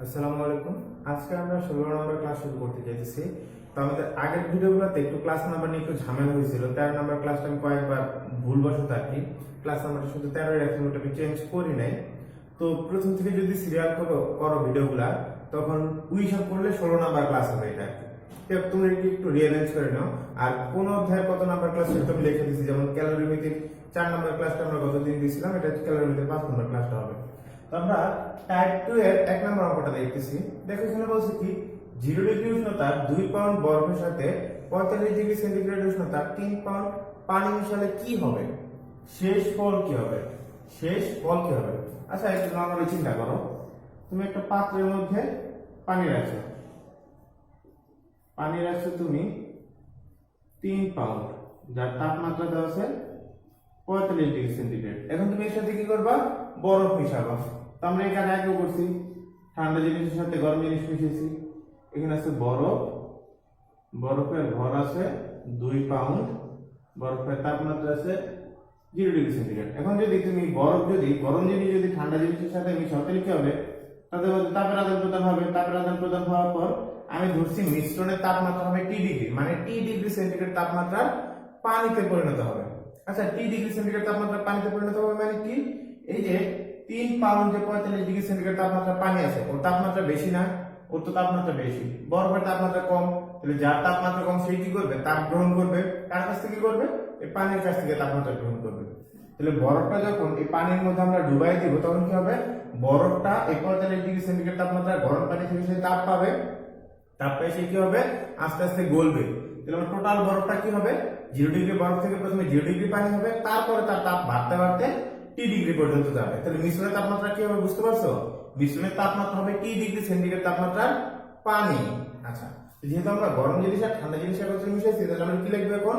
আসসালামু আলাইকুম। আজকে আমরা 16 নম্বর ক্লাস শুরু করতে চাইতেছি। তো আমাদের আগের ভিডিওগুলোতে একটু ক্লাস নাম্বার নিয়ে একটু ঝামেলা হয়েছিল। 13 নম্বর ক্লাসটা আমি কয়েকবার ভুলবশত আর কি ক্লাস নাম্বারটা শুধু 13 রাখছি, ওটা আমি চেঞ্জ করি নাই। তো প্রথম থেকে যদি সিরিয়াল করো ভিডিওগুলা, তখন ওই হিসাব করলে 16 নম্বর ক্লাস হবে এটা আর কি। তো তুমি একটু রিয়ালাইজ করে নাও। আর কোন অধ্যায় কত নাম্বার ক্লাস সেটা আমি লিখে দিয়েছি, যেমন ক্যালোরিমিতির 4 নম্বর ক্লাসটা আমরা গতদিন দিয়েছিলাম, এটা ক্যালোরিমিতির 5 নম্বর ক্লাসটা হবে। তো আমরা টাইপ 2 এর 1 নম্বর অঙ্কটা দেখতেছি। দেখো এখানে বলছে কি 0 ডিগ্রি উষ্ণতার 2 পাউন্ড বরফের সাথে 45 ডিগ্রি সেন্টিগ্রেড উষ্ণতার 3 পাউন্ড পানি মিশালে কি হবে, শেষ ফল কি হবে, শেষ ফল কি হবে। আচ্ছা একটু নরমালি চিন্তা করো, তুমি একটা পাত্রের মধ্যে পানি রাখছো তুমি 3 পাউন্ড, যার তাপমাত্রা দেওয়া আছে 45 ডিগ্রি সেন্টিগ্রেড। এখন তুমি এর সাথে কি করবা, বরফ মিশাবা। তো আমরা এখানে আগেও করছি, ঠান্ডা জিনিসের সাথে গরম জিনিস মিশিয়েছি। এখানে আছে বরফের ভর আছে 2 পাউন্ড, বরফের তাপমাত্রা আছে 0 ডিগ্রি সেন্টিগ্রেড। এখন যদি তুমি গরম জিনিস যদি ঠান্ডা জিনিসের সাথে মিশাও তাহলে কি হবে, তাদের মধ্যে তাপের আদান প্রদান হবে। তাপের আদান প্রদান হওয়ার পর আমি ধরছি মিশ্রণের তাপমাত্রা হবে টি ডিগ্রি, মানে টি ডিগ্রি সেন্টিগ্রেড তাপমাত্রার পানিতে পরিণত হবে। আচ্ছা টি ডিগ্রি সেন্টিগ্রেড তাপমাত্রা পানিতে পরিণত হবে মানে কি, এই যে 3 পাউন্ড যে 45 ডিগ্রি সেন্টিগ্রেড তাপমাত্রা পানি আছে, ওর তাপমাত্রা বেশি না, ওর তো তাপমাত্রা বেশি। বরফের তাপমাত্রা কম, তাহলে যার তাপমাত্রা কম সেই কি করবে, তাপ গ্রহণ করবে। কার কাছ থেকে করবে, এই পানির কাছ থেকে তাপমাত্রা গ্রহণ করবে। তাহলে বরফটা যখন এই পানির মধ্যে আমরা ডুবাই দিব, তখন কি হবে, বরফটা 45 ডিগ্রি সেন্টিগ্রেড তাপমাত্রা গরম পানি থেকে সে তাপ পাবে। তাপ পেয়ে সে কি হবে, আস্তে আস্তে গলবে। তাহলে আমার টোটাল বরফটা কি হবে, 0 ডিগ্রি বরফ থেকে প্রথমে 0 ডিগ্রি পানি হবে, তারপরে তার তাপ বাড়তে বাড়তে টি ডিগ্রি পর্যন্ত যাবে। তাহলে মিশ্রণের তাপমাত্রা কি হবে বুঝতে পারছো, মিশ্রণের তাপমাত্রা হবে টি ডিগ্রি সেন্টিগ্রেড তাপমাত্রার পানি। আচ্ছা যেহেতু আমরা গরম জিনিস আর ঠান্ডা জিনিস একত্রে মিশাইছি, তাহলে আমরা কি লিখবো এখন,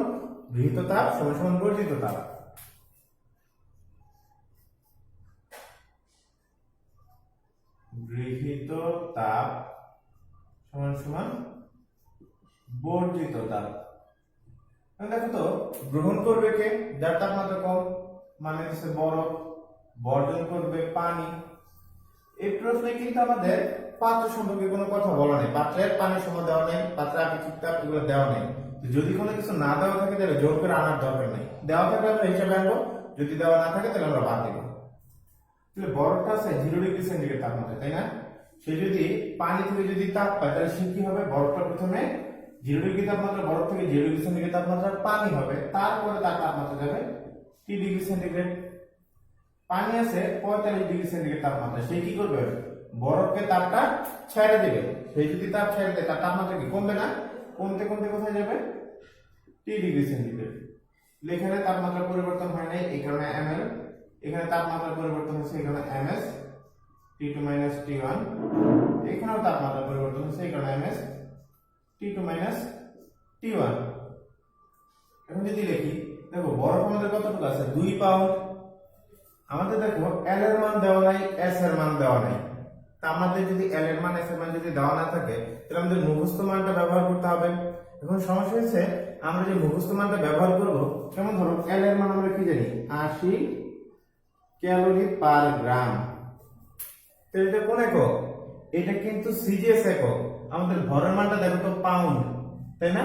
গৃহীত তাপ সমান বর্জিত তাপ। গৃহীত তাপ সমান বর্জিত তাপ। দেখো তো গ্রহণ করবে কে, যার তাপমাত্রা কম, মানে হচ্ছে বরফ। বর্জন করবে পানি। এই প্রশ্নে কিন্তু আমাদের পাত্র সম্পর্কে কোনো কথা বলা নেই, পাত্রের পানির সময় দেওয়া নেই, পাত্রের আপেক্ষিক তাপ এগুলো দেওয়া নেই। যদি কোনো কিছু না দেওয়া থাকে তাহলে জোর করে আনার দরকার নেই, দেওয়া থাকলে আমরা হিসাবে আনবো, যদি দেওয়া না থাকে তাহলে আমরা বাদ দিব। তাহলে বরফটা আছে 0 ডিগ্রি সেন্টিগ্রেড তাপমাত্রা, তাই না? সে যদি পানি থেকে যদি তাপ পায়, তাহলে সে কি হবে, বরফটা প্রথমে 0 ডিগ্রি তাপমাত্রা, বরফ থেকে 0 ডিগ্রি সেন্টিগ্রেড তাপমাত্রার পানি হবে, তারপরে তার তাপমাত্রা যাবে টি ডিগ্রি সেন্টিগ্রেড। পানি আছে 45 ডিগ্রি সেন্টিগ্রেড তাপমাত্রা, সে কি করবে, বরফকে তাপটা ছেড়ে দেবে। সেই যদি তাপ ছেড়ে দেয়, তার তাপমাত্রা কি কমবে না, কমতে কমতে কোথায় যাবে, টি ডিগ্রি সেন্টিগ্রেড। এখানে তাপমাত্রা পরিবর্তন হয় নাই, এই কারণে ml। এখানে তাপমাত্রা পরিবর্তন হচ্ছে, এই কারণে ms T2 - T1। এখানেও তাপমাত্রা পরিবর্তন হচ্ছে, এই কারণে ms T2 - T1। এখন যদি লিখি, দেখো বরফ আমাদের কতটুকু আছে, 2 পাউন্ড। আমাদের দেখো L এর মান দেওয়া নাই, S এর মান দেওয়া নাই। তা আমাদের যদি L এর মান, S এর মান যদি দেওয়া না থাকে, তাহলে আমাদের মুখস্থ মানটা ব্যবহার করতে হবে। এখন সমস্যা হচ্ছে, আমরা যে মুখস্থ মানটা ব্যবহার করব, যেমন ধরো L এর মান আমরা কি জানি, 80 ক্যালোরি পার গ্রাম। তো এটা কোন একক, এটা কিন্তু সিজিএস একক। আমাদের ভরের মানটা দেখো তো পাউন্ড, তাই না?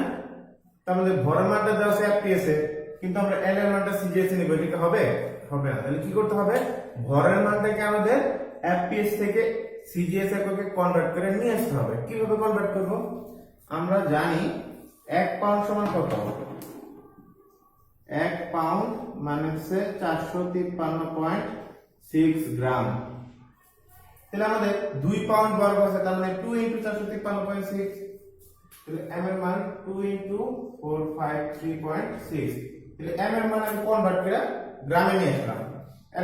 তো আমাদের ভরের মানটা দেওয়া আছে এফপিএস এ, কিন্তু আমরা এল এর মানটা সিজিএস এ নিব, এটা কি হবে, হবে না। তাহলে কি করতে হবে, ভরের মানটাকে আমাদের এফপিএস থেকে সিজিএস এককে কনভার্ট করে নিয়ে আসতে হবে। কিভাবে কনভার্ট করব, আমরা জানি 1 পাউন্ড সমান কত, 1 পাউন্ড মানে হচ্ছে 453.6 গ্রাম। তাহলে আমাদের 2 পাউন্ড বরফ আছে, তার মানে 2 × 453.6। তাহলে m এর মান 2 × 453.6। তাহলে m এর মান আমি কনভার্ট করে গ্রামে নিয়ে আসলাম।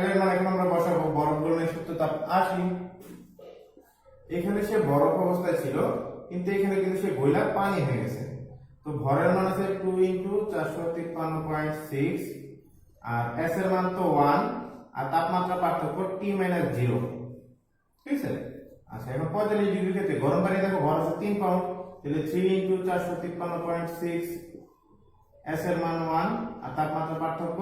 l এর মান এখন আমরা বসাবো, বরফ গলনের সূত্র তাপ 80। এখানে সে বরফ অবস্থায় ছিল, কিন্তু এখানে কিন্তু সে গইলা পানি হয়ে গেছে। তো ভরের মান আছে 2 × 453.6, আর s এর মান তো 1, আর তাপমাত্রা পার্থক্য T - 0, ঠিক আছে? আচ্ছা এখন 45 ডিগ্রি ক্ষেত্রে গরম পানি দেখো ভর আছে 3 পাউন্ড, তাহলে 3 × 453.6, s এর মান 1, আর তাপমাত্রা পার্থক্য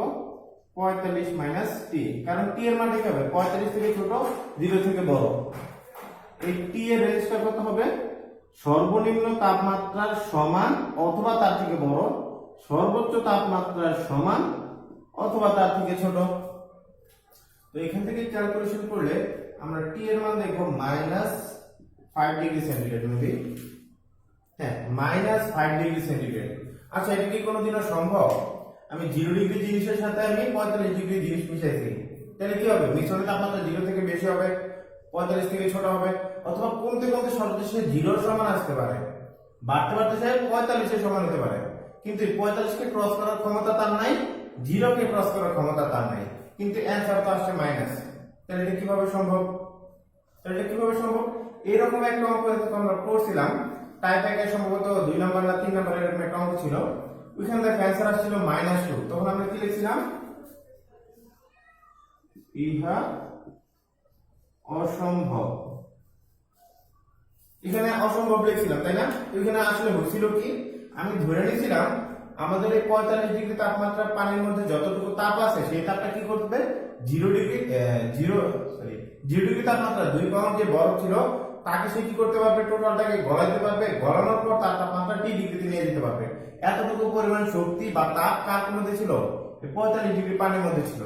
45 - t, কারণ t এর মান কি হবে, 45 থেকে ছোট, 0 থেকে বড়। এই টি এর রেঞ্জটা কত হবে? সর্বনিম্ন তাপমাত্রার সমান অথবা তার থেকে বড়, সর্বোচ্চ তাপমাত্রার সমান অথবা তার থেকে ছোট। তো এখান থেকে ক্যালকুলেশন করলে আমরা টি এর মান দেখব -5 ডিগ্রি সেন্টিগ্রেড মেবি। হ্যাঁ, -5 ডিগ্রি সেন্টিগ্রেড। আচ্ছা, এটা কি কোনোদিনও সম্ভব? আমি 0 ডিগ্রি জিনিসের সাথে আমি 45 ডিগ্রি জিনিস মিশাইছি, তাহলে কি হবে? মিশ্রণের তাপমাত্রা 0 থেকে বেশি হবে, 45 থেকে ছোট হবে, অথবা কমতে কমতে সর্বশেষে 0 এর সমান আসতে পারে, বাড়তে বাড়তে সে 45 এর সমান হতে পারে। কিন্তু 45 কে ক্রস করার ক্ষমতা তার নাই, 0 কে ক্রস করার ক্ষমতা তার নাই, কিন্তু অ্যানসার তো আসছে মাইনাস। তাহলে এটা কিভাবে সম্ভব? এরকম একটা অঙ্ক আমরা করছিলাম টাইপ 1 এর, সম্ভবত 2 নাম্বার না 3 নাম্বার এরকম একটা অঙ্ক ছিল। ওইখানে দেখ অ্যানসার আসছিল -2। তখন আমরা কি লিখছিলাম? ইহা অসম্ভব। এখানে অসম্ভব লিখছিলাম, তাই না? এখানে আসলে হচ্ছিল কি, আমি ধরে নিয়েছিলাম আমাদের এই 45 ডিগ্রি তাপমাত্রার পানির মধ্যে যতটুকু তাপ আছে সেই তাপটা কি করবে? 0 ডিগ্রি তাপমাত্রা 2 পাউন্ড যে বরফ ছিল তাকে সে কি করতে পারবে? টোটালটাকে গলাইতে পারবে, গলানোর পর তার তাপমাত্রা টি ডিগ্রিতে নিয়ে যেতে পারবে। এতটুকু পরিমাণ শক্তি বা তাপ কার মধ্যে ছিল? 45 ডিগ্রি পানির মধ্যে ছিল।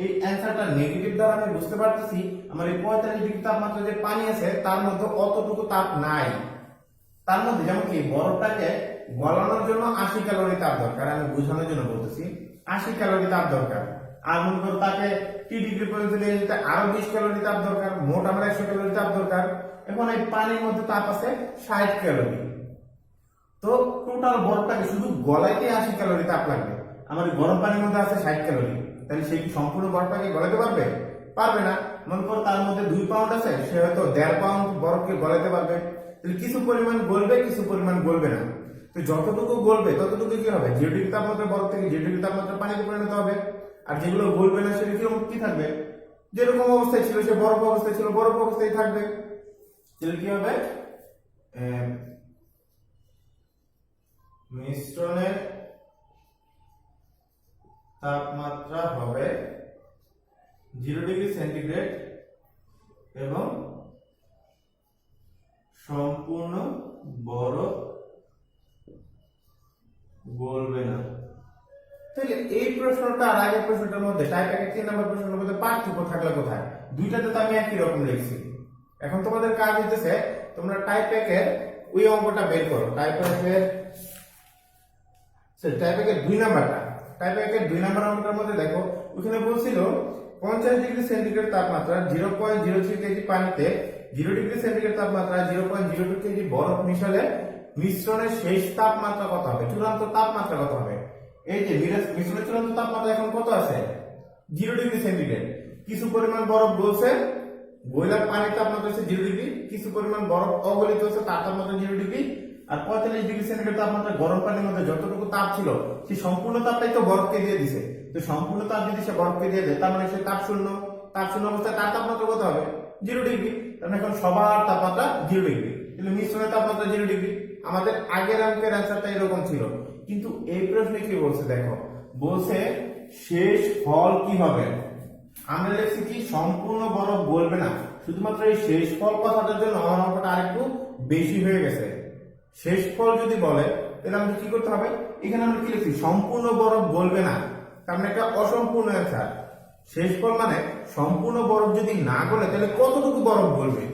এই অ্যানসারটা নেগেটিভ দ্বারা আমি বুঝতে পারতেছি আমার এই 45 ডিগ্রি তাপমাত্রা যে পানি আছে তার মধ্যে অতটুকু তাপ নাই। তার মধ্যে যেমন কি বরফটাকে গলানোর জন্য 80 ক্যালোরি তাপ দরকার, আমি বোঝানোর জন্য বলতেছি 80 ক্যালোরি তাপ দরকার। আর মনে করো তাকে টি ডিগ্রি পর্যন্ত নিয়ে যেতে আরো 20 ক্যালোরি তাপ দরকার, মোট আমার 100 ক্যালোরি তাপ দরকার। এখন এই পানির মধ্যে তাপ আছে 60 ক্যালোরি। তো টোটাল বরফটাকে শুধু গলাইতে 80 ক্যালোরি তাপ লাগবে। আমার গরম পানির মধ্যে আছে 60 ক্যালোরি, তাহলে সে কি সম্পূর্ণ বরফটাকে গলাতে পারবে? পারবে না। মনে করো তার মধ্যে 2 পাউন্ড আছে, সে হয়তো 1.5 পাউন্ড বরফকে গলাতে পারবে। তাহলে কিছু পরিমাণ গলবে, কিছু পরিমাণ গলবে না। তো যতটুকু গলবে ততটুকু কি হবে? 0 ডিগ্রি তাপমাত্রা বরফ থেকে 0 ডিগ্রি তাপমাত্রা পানিতে পরিণত হবে। আর যেগুলো গলবে না সেটা কিরকম কি থাকবে? যেরকম অবস্থায় ছিল সে বরফ অবস্থায় ছিল, বরফ অবস্থায় থাকবে। তাহলে কি হবে? মিশ্রণের তাপমাত্রা হবে 0 ডিগ্রি সেন্টিগ্রেড এবং সম্পূর্ণ বরফ গলবে না। তাহলে এই প্রশ্নটা আর আগের প্রশ্নটার মধ্যে, টাইপ 1 এর 3 নম্বর প্রশ্নের মধ্যে পার্থক্য থাকলে কোথায়? দুইটাতে তো আমি একই রকম লিখছি। এখন তোমাদের কাজ হইতেছে তোমরা টাইপ 1 এর ওই অঙ্কটা বের করো। টাইপ 1 এর 2 নাম্বারটা, টাইপ 1 এর 2 নাম্বার অঙ্কটার মধ্যে দেখো ওখানে বলছিল 50 ডিগ্রি সেন্টিগ্রেড তাপমাত্রা 0.03 কেজি পানিতে 0 ডিগ্রি সেন্টিগ্রেড তাপমাত্রা 0.02 কেজি বরফ মিশালে মিশ্রণের শেষ তাপমাত্রা কত হবে? চূড়ান্ত তাপমাত্রা কত হবে? এই যে মিশ্রণের চূড়ান্ত তাপমাত্রা এখন কত আছে? 0 ডিগ্রি সেন্টিগ্রেড। কিছু পরিমাণ বরফ গলছে, গলার পানির তাপমাত্রা হচ্ছে 0 ডিগ্রি, কিছু পরিমাণ বরফ অগলিত হচ্ছে তার তাপমাত্রা 0 ডিগ্রি। আর 45 ডিগ্রি সেন্টিগ্রেড তাপমাত্রা গরম পানির মধ্যে যতটুকু তাপ ছিল সেই সম্পূর্ণ তাপটাই তো বরফকে দিয়ে দিছে। তো সম্পূর্ণ তাপ যদি সে বরফকে দিয়ে দেয় তার মানে সে তাপ শূন্য অবস্থায় তার তাপমাত্রা কত হবে? 0 ডিগ্রি। কারণ এখন সবার তাপমাত্রা 0 ডিগ্রি, তাহলে মিশ্রণের তাপমাত্রা 0 ডিগ্রি। আমাদের আগের অঙ্কের অ্যান্সারটা এরকম ছিল, কিন্তু এই প্রশ্নে কি বলছে দেখো, বলছে শেষ ফল কি হবে? আমরা লিখছি কি সম্পূর্ণ বরফ গলবে না, শুধুমাত্র এই শেষ ফল কথাটার জন্য আমার অঙ্কটা আরেকটু বেশি হয়ে গেছে। শেষ ফল যদি বলে তাহলে আমাদের কি করতে হবে? এখানে আমরা কি লিখছি? সম্পূর্ণ বরফ গলবে না, তার মানে একটা অসম্পূর্ণ অ্যান্সার। শেষ ফল মানে সম্পূর্ণ বরফ যদি না গলে তাহলে কতটুকু বরফ গলবে?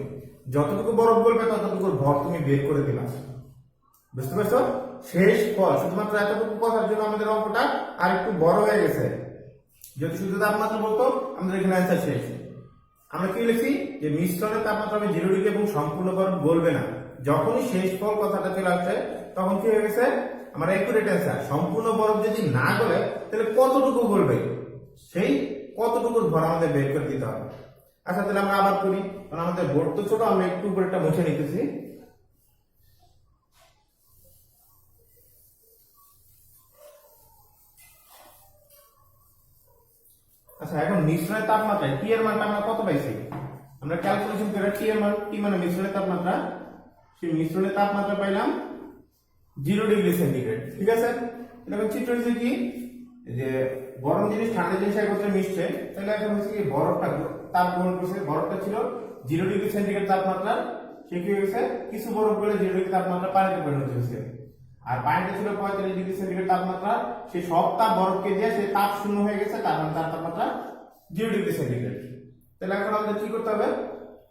যতটুকু বরফ গলবে ততটুকুর ভর তুমি বের করে দিলা। বুঝতে পারছো? শেষ ফল শুধুমাত্র এতটুকু কথার জন্য আমাদের অঙ্কটা আর একটু বড় হয়ে গেছে। যদি শুধু তাপমাত্রা বলতো আমাদের এখানে অ্যান্সার শেষ। আমরা কি লিখছি? যে মিশ্রণের তাপমাত্রা হবে 0 ডিগ্রি এবং সম্পূর্ণ বরফ গলবে না। যখনই শেষ ফল কথাটা চলে আসছে তখন কি হয়ে গেছে? আমার একুরেট অ্যান্সার সম্পূর্ণ বরফ যদি না গলে তাহলে কতটুকু গলবে, সেই কতটুকুর ভর আমাদের বের করে দিতে হবে। আচ্ছা, তাহলে আমরা আবার করি, কারণ আমাদের বোর্ড তো ছোট, আমরা একটু উপরেটা মুছে নিতেছি। আচ্ছা, এখন মিশ্রণের তাপমাত্রা টি এর মানটা আমরা কত পাইছি? আমরা ক্যালকুলেশন করে টি এর মান, টি মানে মিশ্রণের তাপমাত্রা, সেই মিশ্রণের তাপমাত্রা পাইলাম 0 ডিগ্রি সেন্টিগ্রেড। ঠিক আছে? এখন চিত্র হচ্ছে কি, যে গরম জিনিস ঠান্ডা জিনিস একত্রে মিশছে, তাহলে এখন হচ্ছে কি বরফটা তাপ গ্রহণ করছে, বরফটা ছিল 0 ডিগ্রি সেন্টিগ্রেড তাপমাত্রা, সে কি হয়েছে কিছু বরফ গলে 0 ডিগ্রি তাপমাত্রা পানিতে পরিণত হয়েছে। আর পানিতে ছিল 45 ডিগ্রি সেন্টিগ্রেড তাপমাত্রা, সেই সব তাপ বরফকে দিয়ে সে তাপ শূন্য হয়ে গেছে, তার মানে তার তাপমাত্রা 0 ডিগ্রি সেন্টিগ্রেড। তাহলে এখন আমাদের কি করতে হবে,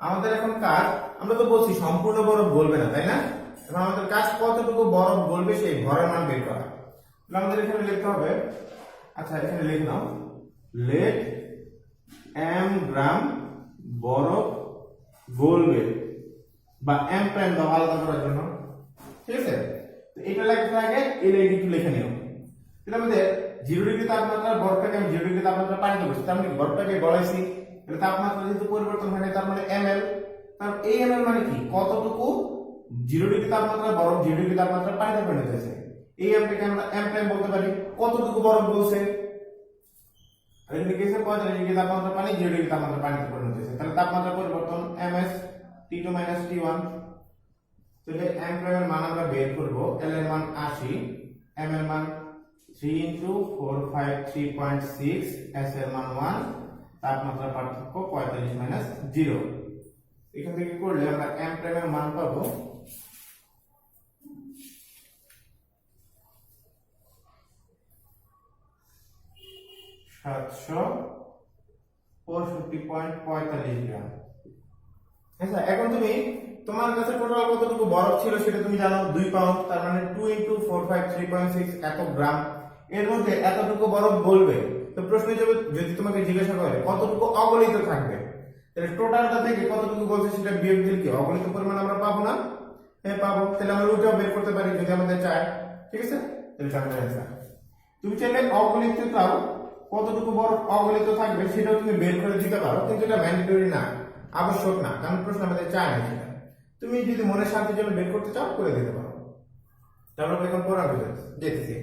আমাদের এখন কাজ, আমরা তো বলছি সম্পূর্ণ বরফ গলবে না, তাই না? এখন আমাদের কাজ কতটুকু বরফ গলবে সেই ভরের মান বের করা। তাহলে আমাদের এখানে লিখতে হবে, আচ্ছা এখানে লিখে নাও, লেট m গ্রাম বরফ গলবে, বা m প্রাইম দাও আলাদা করার জন্য, ঠিক আছে? তো এটা লেখার আগে এই একটু লিখে নিও। তাহলে আমাদের 0 ডিগ্রি তাপমাত্রা বরফটাকে আমি 0 ডিগ্রি তাপমাত্রা পানিতে বসছি, তার মানে বরফটাকে গলাইছি, তাহলে তাপমাত্রা যেহেতু পরিবর্তন হয় না, তার মানে ml। তার এই ml মানে কি, কতটুকু 0 ডিগ্রি তাপমাত্রা বরফ 0 ডিগ্রি তাপমাত্রা পানিতে পরিণত হয়েছে। এই mটাকে আমরা m প্রাইম বলতে পারি, কতটুকু বরফ বলছে, এখানে কি আছে 45 ডিগ্রি তাপমাত্রা পানি 0 ডিগ্রি তাপমাত্রা পানিতে পরিণত হয়েছে, তাহলে তাপমাত্রা পরিবর্তন ms T2 - T1। তাহলে m প্রাইম এর মান আমরা বের করব, l এর মান 80, m এর মান 3 × 4 5 3.6, s এর মান 1, তাপমাত্রা পার্থক্য 45 - 0। এখান থেকে করলে আমরা m প্রাইম এর মান পাবো 765.45 গ্রাম। আচ্ছা এখন তুমি তোমার কাছে টোটাল কতটুকু বরফ ছিল সেটা তুমি জানো 2 পাউন্ড, তার মানে 2 × 4 5 3.6 এত গ্রাম, এর মধ্যে এতটুকু বরফ গলবে। তো প্রশ্ন যদি তোমাকে জিজ্ঞাসা করে কতটুকু অগলিত থাকবে, তাহলে টোটালটা থেকে কতটুকু বলছে সেটা বিয়োগ দিলে কি অগলিত পরিমাণ আমরা পাবো না? হ্যাঁ পাবো, তাহলে আমরা ওটাও বের করতে পারি যদি আমাদের চাই, ঠিক আছে? তাহলে আমাদের অ্যানসার, তুমি চাইলে অগলিতটাও কতটুকু বরফ অগলিত থাকবে সেটাও তুমি বের করে দিতে পারো, কিন্তু এটা ম্যান্ডেটরি না, আবশ্যক না, কারণ প্রশ্ন আমাদের চায় না সেটা। তুমি যদি মনের শান্তির জন্য বের করতে চাও করে দিতে পারো। তারপর এখন পড়া যেতেছি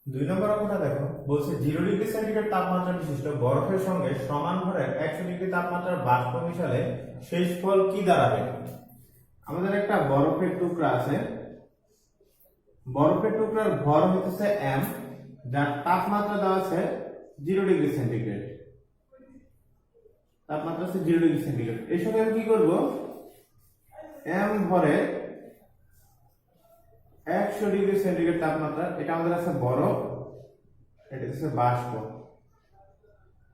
2 নম্বর অঙ্কটা দেখো, বলছে 0 ডিগ্রি সেন্টিগ্রেড তাপমাত্রা বিশিষ্ট বরফের সঙ্গে সমান ভরের 100 ডিগ্রি তাপমাত্রার বাষ্প মিশালে শেষ ফল কি দাঁড়াবে? আমাদের একটা বরফের টুকরা আছে, বরফের টুকরার ভর হচ্ছে m, যার তাপমাত্রা দেওয়া আছে 0 ডিগ্রি সেন্টিগ্রেড, তাপমাত্রা আছে 0 ডিগ্রি সেন্টিগ্রেড। এর সঙ্গে আমি কি করব, m ভরে 100 ডিগ্রি সেন্টিগ্রেড তাপমাত্রা, এটা আমাদের আছে বরফ, এটা হচ্ছে বাষ্প।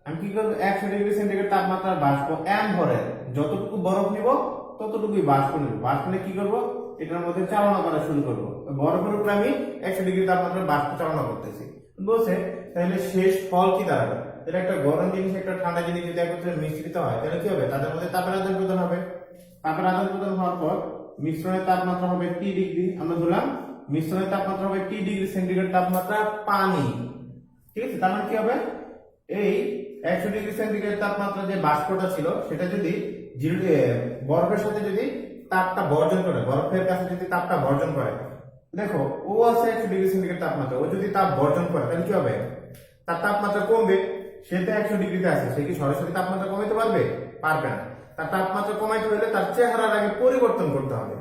আমি কি করব, 100 ডিগ্রি সেন্টিগ্রেড তাপমাত্রার বাষ্প m ভরে যতটুকু বরফ নিব ততটুকুই বাষ্প নিব। বাষ্প নিয়ে কি করব, এটার মধ্যে চালনা করা শুরু করব। বরফের উপরে আমি 100 ডিগ্রি তাপমাত্রার বাষ্প চালনা করতেছি, বলছে তাহলে শেষ ফল কি দাঁড়াবে? এটা একটা গরম জিনিস একটা ঠান্ডা জিনিস যদি একত্রে মিশ্রিত হয় তাহলে কি হবে, তাদের মধ্যে তাপের আদান প্রদান হবে। তাপের আদান প্রদান হওয়ার পর মিশ্রণের তাপমাত্রা হবে T ডিগ্রি, আমরা ধরলাম মিশ্রণের তাপমাত্রা হবে T ডিগ্রি সেন্টিগ্রেড তাপমাত্রা পানি, ঠিক আছে? তার মানে কি হবে, এই 100 ডিগ্রি সেন্টিগ্রেড তাপমাত্রা যে বাষ্পটা ছিল সেটা যদি বরফের সাথে যদি তাপটা বর্জন করে, বরফের কাছে যদি তাপটা বর্জন করে, দেখো ও আছে 100 ডিগ্রি সেন্টিগ্রেড তাপমাত্রা, ও যদি তাপ বর্জন করে তাহলে কি হবে, তার তাপমাত্রা কমবে। সে তো 100 ডিগ্রিতে আছে, সে কি সরাসরি তাপমাত্রা কমাইতে পারবে? পারবে না। তার তাপমাত্রা কমাইতে হলে তার চেহারার আগে পরিবর্তন করতে হবে।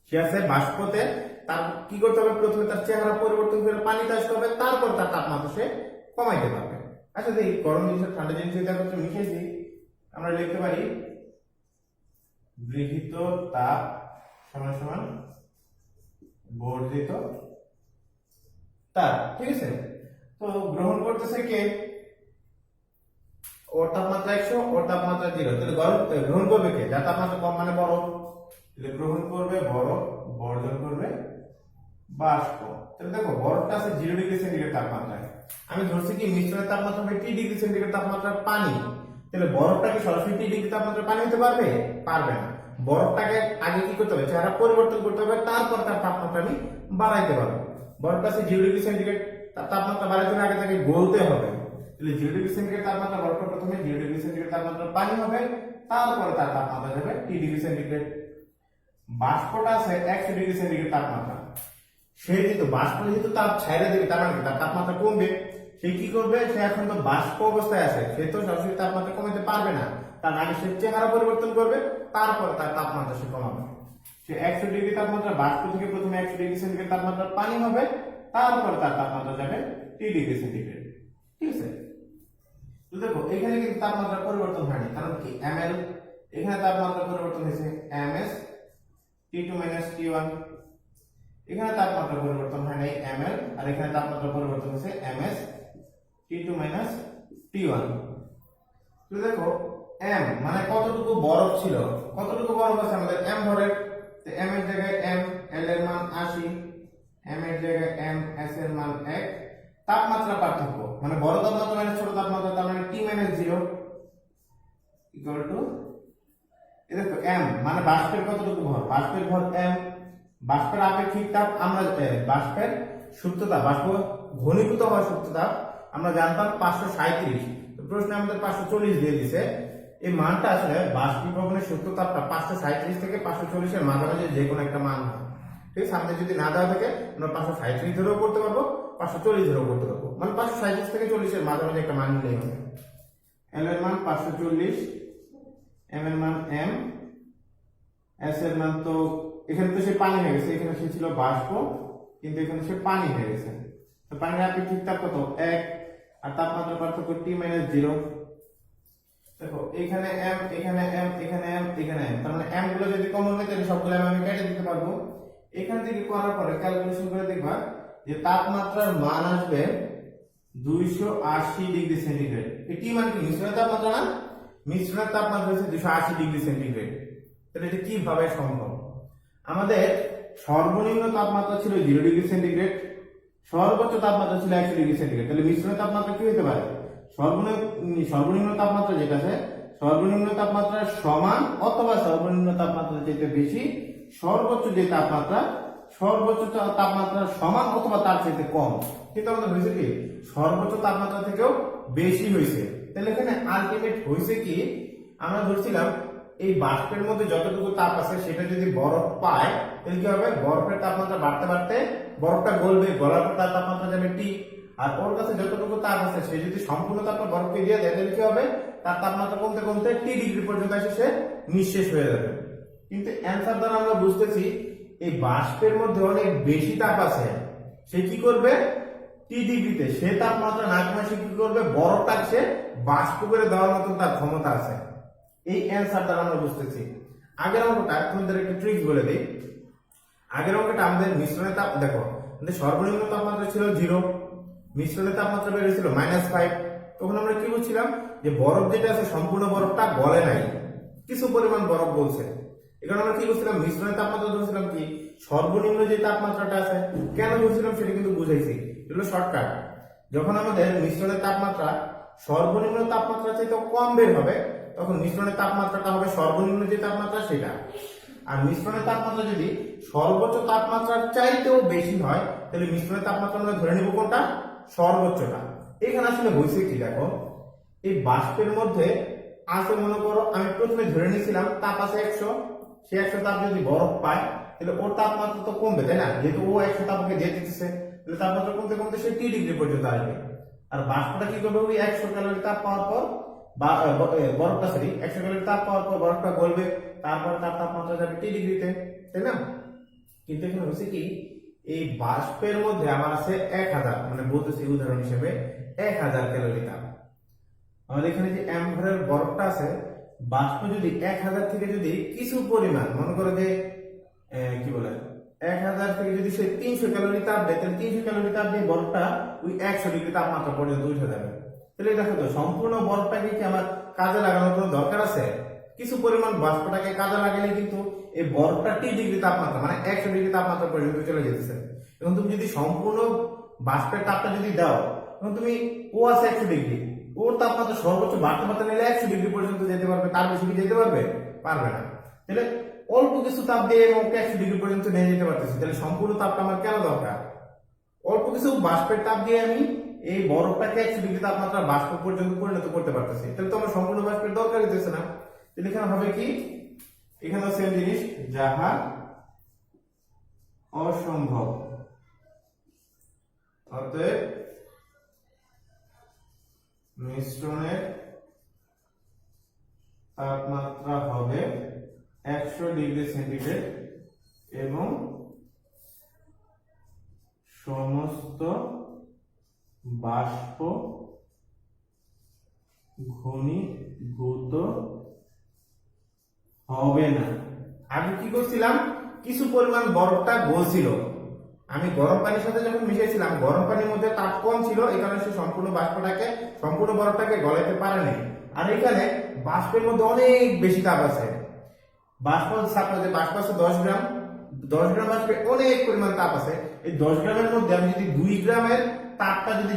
সে আছে বাষ্পতে, তার কি করতে হবে, প্রথমে তার চেহারা পরিবর্তন করে পানিতে আসতে হবে, তারপর তার তাপমাত্রা সে কমাইতে পারবে। আচ্ছা দেখি গরম জিনিস ঠান্ডা জিনিস যদি একত্রে মিশিয়েছি, আমরা লিখতে পারি গৃহীত তাপ সমান সমান বর্ধিত তাপ, ঠিক আছে? তো গ্রহণ করতেছে কে, ওর তাপমাত্রা 100, ওর তাপমাত্রা 0, তাহলে গ্রহণ করবে কে, যার তাপমাত্রা কম মানে বরফ, তাহলে গ্রহণ করবে বরফ, বর্জন করবে বাষ্প। তাহলে দেখো বরফটা আছে 0 ডিগ্রি সেন্টিগ্রেড তাপমাত্রায়, আমি ধরছি কি মিশ্রণের তাপমাত্রা হবে T ডিগ্রি সেন্টিগ্রেড তাপমাত্রার পানি, তাহলে বরফটাকে সরাসরি T ডিগ্রি তাপমাত্রার পানি হতে পারবে? পারবে না। বরফটাকে আগে কি করতে হবে, চেহারা পরিবর্তন করতে হবে, তারপর তার তাপমাত্রা আমি বাড়াইতে পারবো। বরফটা আছে 0 ডিগ্রি সেন্টিগ্রেড, তার তাপমাত্রা বাড়াইতে হলে আগে তাকে গলতে হবে, তাহলে 0 ডিগ্রি সেন্টিগ্রেড তাপমাত্রা বরফটা প্রথমে 0 ডিগ্রি সেন্টিগ্রেড তাপমাত্রার পানি হবে, তারপরে তার তাপমাত্রা যাবে T ডিগ্রি সেন্টিগ্রেড। বাষ্পটা আছে 100 ডিগ্রি সেন্টিগ্রেড তাপমাত্রা, সে যেহেতু বাষ্প যেহেতু তাপ ছাইড়ে দেবে, তার মানে তার তাপমাত্রা কমবে। সে কি করবে, সে এখন তো বাষ্প অবস্থায় আছে, সে তো সরাসরি তাপমাত্রা কমাতে পারবে না, তার আগে সে চেহারা পরিবর্তন করবে, তারপরে তার তাপমাত্রা সে কমাবে। সে 100 ডিগ্রি তাপমাত্রা বাষ্প থেকে প্রথমে 100 ডিগ্রি সেন্টিগ্রেড তাপমাত্রা পানি হবে, তারপরে তার তাপমাত্রা যাবে T ডিগ্রি সেন্টিগ্রেড, ঠিক আছে? দেখো এখানে কিন্তু তাপমাত্রা পরিবর্তন হয়নি, কারণ কি ml, এখানে তাপমাত্রা পরিবর্তন হয়েছে ms T2 - T1, এখানে তাপমাত্রা পরিবর্তন হয় নাই ml, আর এখানে তাপমাত্রা পরিবর্তন হয়েছে ms T2 - T1। তো দেখো m মানে কতটুকু বরফ ছিল, কতটুকু বরফ আছে আমাদের m ভরের, তো m এর জায়গায় m, l এর মান 80, m এর জায়গায় m, s এর মান 1। তাপমাত্রা পার্থক্য মানে বড় তাপমাত্রা মানে ছোট তাপমাত্রা, তার মানে T - 0 ইকুয়াল টু, এই দেখো m মানে বাষ্পের কতটুকু ভর, বাষ্পের ভর m, বাষ্পের আপেক্ষিক তাপ আমরা বাষ্পের সুপ্ত তাপ, বাষ্প ঘনীভূত হওয়ার সুপ্ত তাপ আমরা জানতাম 537, তো প্রশ্নে আমাদের 540 দিয়ে দিয়েছে। এই মানটা আসলে বাষ্পীভবনের সুপ্ত তাপটা 537 থেকে 540 এর মাঝামাঝি যে কোনো একটা মান হয়, ঠিক আছে। সামনে যদি না দেওয়া থাকে আমরা 537 ধরেও করতে পারবো, 540 ধরেও করতে পারবো, মানে 537 থেকে 40 এর মাঝামাঝি একটা মান নিলেই হবে। l এর মান 540, m এর মান m, s এর মান তো এখানে তো সে পানি হয়ে গেছে, এখানে সে ছিল বাষ্প কিন্তু এখানে সে পানি হয়ে গেছে, তো পানির আপেক্ষিক তাপ কত 1, আর তাপমাত্রা পার্থক্য T - 0। দেখো এখানে m, এখানে m, এখানে m, এখানে m, তার মানে m গুলো যদি কমন হয় তাহলে সবগুলো আমি কেটে দিতে পারবো। এখান থেকে করার পরে ক্যালকুলেশন করে দেখবা যে তাপমাত্রার মান আসবে 280 ডিগ্রি সেন্টিগ্রেড। এই T মানে কি মিশ্রণের তাপমাত্রা না, মিশ্রণের তাপমাত্রা হচ্ছে 280 ডিগ্রি সেন্টিগ্রেড। তাহলে এটা কিভাবে সম্ভব? আমাদের সর্বনিম্ন তাপমাত্রা ছিল 0 ডিগ্রি সেন্টিগ্রেড, সর্বোচ্চ তাপমাত্রা ছিল 100 ডিগ্রি সেন্টিগ্রেড। তাহলে মিশ্রণের তাপমাত্রা কি হতে পারে? সর্বনিম্ন তাপমাত্রা যেটা আছে, সর্বনিম্ন তাপমাত্রা সমান অথবা সর্বনিম্ন তাপমাত্রা যেটা বেশি, সর্বোচ্চ যে তাপমাত্রা, সর্বোচ্চ তাপমাত্রা সমান অথবা তার চাইতে কম। কিন্তু আমাদের হয়েছে কি সর্বোচ্চ তাপমাত্রা থেকেও বেশি হয়েছে। তাহলে এখানে আলটিমেট হয়েছে কি, আমরা ধরছিলাম এই বাষ্পের মধ্যে যতটুকু তাপ আছে সেটা যদি বরফ পায় তাহলে কি হবে, বরফের তাপমাত্রা বাড়তে বাড়তে বরফটা গলবে, গলার পর তার তাপমাত্রা যাবে T, আর ওর কাছে যতটুকু তাপ আছে সে যদি সম্পূর্ণ তাপটা বরফকে দিয়ে দেয় তাহলে কি হবে, তার তাপমাত্রা কমতে কমতে T ডিগ্রি পর্যন্ত এসে সে নিঃশেষ হয়ে যাবে। কিন্তু অ্যান্সার দ্বারা আমরা বুঝতেছি এই বাষ্পের মধ্যে অনেক বেশি তাপ আছে, সে কি করবে T ডিগ্রিতে, সে তাপমাত্রা না কমে সে কি করবে, বরফটাকে সে বাষ্প করে দেওয়ার মতো তার ক্ষমতা আছে। এই অ্যান্সার দ্বারা আমরা বুঝতেছি। আগের অঙ্কটা তোমাদের একটু ট্রিক্স বলে দিই। আগের অঙ্কটা আমাদের মিশ্রণের তাপ, দেখো আমাদের সর্বনিম্ন তাপমাত্রা ছিল 0, মিশ্রণের তাপমাত্রা বেড়েছিল -5, তখন আমরা কি বলছিলাম যে বরফ যেটা আছে সম্পূর্ণ বরফটা গলে নাই, কিছু পরিমাণ বরফ বলছে। এখানে আমরা কি করছিলাম, মিশ্রণের তাপমাত্রা ধরছিলাম কি সর্বনিম্ন যে তাপমাত্রাটা আছে, কেন ধরছিলাম সেটা কিন্তু বুঝাইছি, এগুলো শর্টকাট। যখন আমাদের মিশ্রণের তাপমাত্রা সর্বনিম্ন তাপমাত্রা চাইতে কম বের হবে তখন মিশ্রণের তাপমাত্রাটা হবে সর্বনিম্ন যে তাপমাত্রা সেটা, আর মিশ্রণের তাপমাত্রা যদি সর্বোচ্চ তাপমাত্রার চাইতেও বেশি হয় তাহলে মিশ্রণের তাপমাত্রা আমরা ধরে নিব কোনটা, সর্বোচ্চটা। এখানে আসলে হয়েছে কি, দেখো এই বাষ্পের মধ্যে আছে, মনে করো আমি প্রথমে ধরে নিয়েছিলাম তাপ আছে 100, সে 100 তাপ যদি বরফ পায় তাহলে ওর তাপমাত্রা তো কমবে, তাই না, যেহেতু ও 100 তাপকে দিয়ে দিতেছে, তাহলে তাপমাত্রা কমতে কমতে সে T ডিগ্রি পর্যন্ত আসবে। আর বাষ্পটা কি করবে, ওই 100 ক্যালোরি তাপ পাওয়ার পর বরফটা 100 ক্যালোরি তাপ পাওয়ার পর বরফটা গলবে, তারপর তার তাপমাত্রা যাবে T ডিগ্রিতে, তাই না। কিন্তু এখানে হচ্ছে কি, এই বাষ্পের মধ্যে আমার আছে 1000, মানে বলতেছি উদাহরণ হিসেবে 1000 ক্যালোরি তাপ। আমাদের এখানে যে m ভরের বরফটা আছে, বাষ্প যদি 1000 থেকে যদি কিছু পরিমাণ, মনে করো যে কি বলে 1000 থেকে যদি সে 300 ক্যালোরি তাপ দেয়, তাহলে 300 ক্যালোরি তাপ দিয়ে বরফটা ওই 100 ডিগ্রি তাপমাত্রা পর্যন্ত উঠে যাবে। তাহলে দেখো তো সম্পূর্ণ বরফটাকে কি আমার কাজে লাগানোর কোনো দরকার আছে? কিছু পরিমাণ বাষ্পটাকে কাজে লাগালে কিন্তু এই বরফটা T ডিগ্রি তাপমাত্রা মানে 100 ডিগ্রি তাপমাত্রা পর্যন্ত চলে যেতেছে। এবং তুমি যদি সম্পূর্ণ বাষ্পের তাপটা যদি দাও, এবং তুমি ও আছে 100 ডিগ্রি, ওর তাপমাত্রা সর্বোচ্চ বাড়তে বাড়তে নিলে 100 ডিগ্রি পর্যন্ত যেতে পারবে, তার বেশি কি যেতে পারবে? পারবে না। তাহলে অল্প কিছু তাপ দিয়ে ওকে 100 ডিগ্রি পর্যন্ত নিয়ে যেতে পারতেছি, তাহলে সম্পূর্ণ তাপটা আমার কেন দরকার? অল্প কিছু বাষ্পের তাপ দিয়ে আমি এই বরফটাকে 100 ডিগ্রি তাপমাত্রা বাষ্প পর্যন্ত পরিণত করতে পারতেছি, তাহলে তো আমার সম্পূর্ণ বাষ্পের দরকার হইতেছে না। তাহলে এখানে হবে কি, এখানে সেম জিনিস, যাহা অসম্ভব, অতএব মিশ্রণের তাপমাত্রা হবে 100 ডিগ্রি সেন্টিগ্রেড এবং সমস্ত বাষ্প ঘনীভূত হবে না। আমি কি করছিলাম, কিছু পরিমাণ বরফটা গলছিল, আমি গরম পানির সাথে যখন মিশিয়েছিলাম গরম পানির মধ্যে তাপ কম ছিল, এই কারণে সে সম্পূর্ণ বরফটাকে গলাইতে পারেনি। আর এখানে বাষ্পের মধ্যে অনেক বেশি তাপ আছে, বাষ্প আছে 10 গ্রাম, 10 গ্রাম বাষ্পে অনেক পরিমাণ তাপ আছে। এই 10 গ্রামের মধ্যে আমি যদি 2 গ্রামের তাপটা যদি